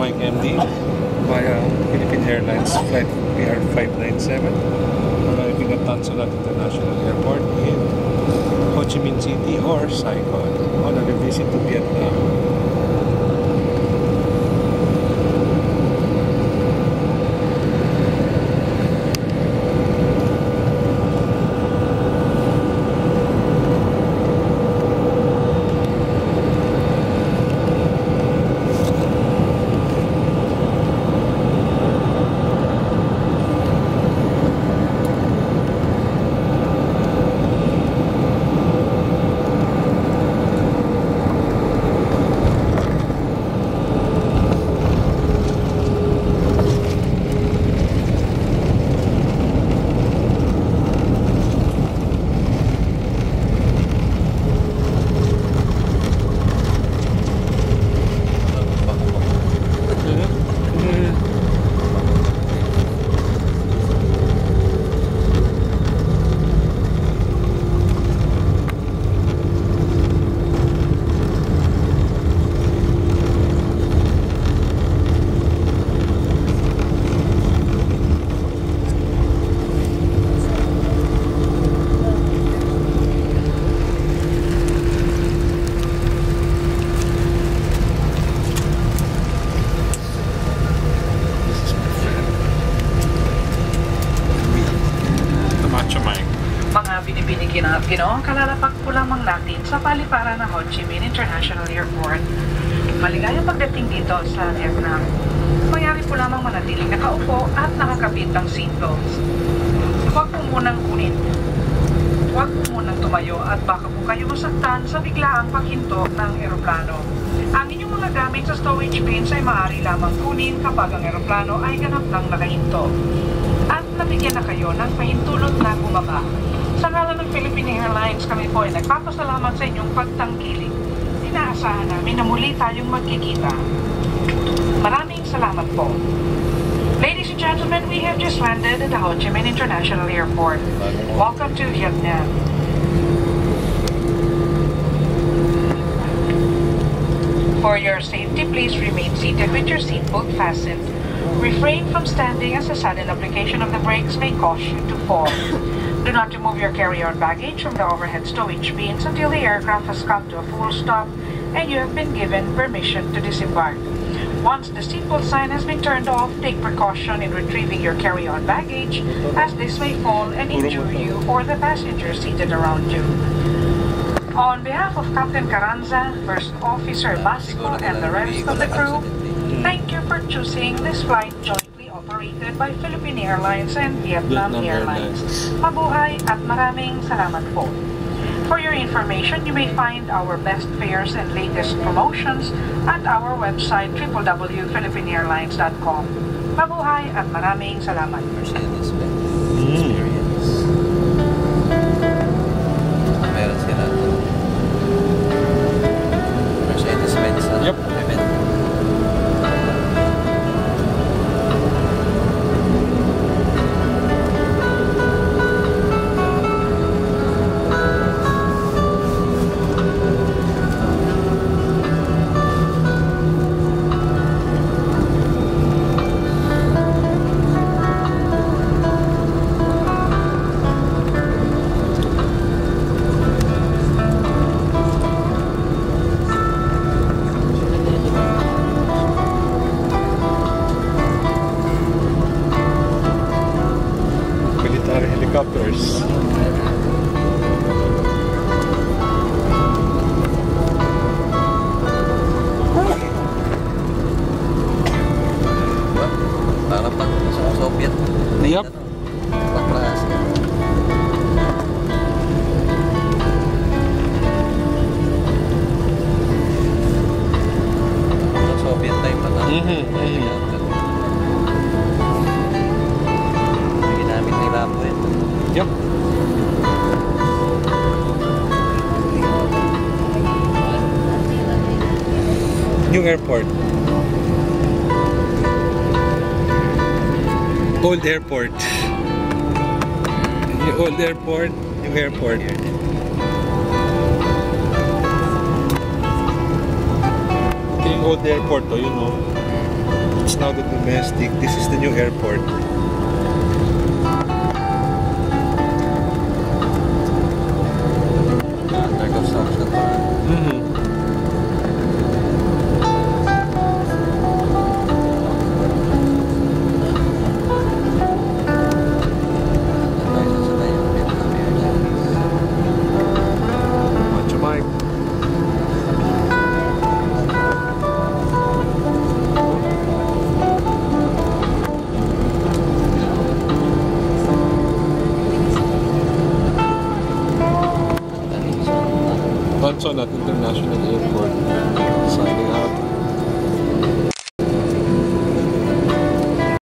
Mike MD via Philippine Airlines Flight PR597 arriving at Tan Son Nhat International Airport in Ho Chi Minh City or Saigon on a visit to Vietnam. Ginoong kalalapak po lamang natin sa paliparan ng Ho Chi Minh International Airport. Maligayang pagdating dito sa Vietnam. Mayari po lamang manatiling nakaupo at nakakabit ang seatbelts. Huwag po munang kunin. Huwag po munang tumayo at baka po kayo masaktan sa biglaang paghinto ng eroplano. Ang inyong mga gamit sa stowage bins ay maaari lamang kunin kapag ang eroplano ay ganap lang nakahinto. At nabigyan na kayo ng pahintulot na bumaba. Sa ngalan ng Philippine Airlines, kami po ay nagpapasalamat sa inyong pagtangkilik. Inaasahan namin na muli tayong magkikita. Maraming salamat po. Ladies and gentlemen, we have just landed at the Ho Chi Minh International Airport. Welcome to Vietnam. For your safety, please remain seated with your seatbelt fastened. Refrain from standing as a sudden application of the brakes may cause you to fall. Do not remove your carry-on baggage from the overhead stowage bins until the aircraft has come to a full stop and you have been given permission to disembark. Once the seatbelt sign has been turned off, take precaution in retrieving your carry-on baggage as this may fall and injure you or the passengers seated around you. On behalf of Captain Carranza, First Officer Basco, and the rest of the crew, thank you for choosing this flight jointly operated by Philippine Airlines and Vietnam Airlines. Mabuhay at maraming salamat po. For your information, you may find our best fares and latest promotions at our website www.philippineairlines.com. Mabuhay at maraming salamat. Yep. Helicopters. Parang pang Soviet. Yep. Pangklas. Soviet type na ginamit nila po yun. Yep. New airport. Old airport. Old airport, new airport. Ito yung old airport to, you know. It's now the domestic. This is the new airport. Under construction pa. Mm-hmm. Tayo sasabay yung Vietnam Airlines. Macho Mike. Tanson at International Airport. Signing out.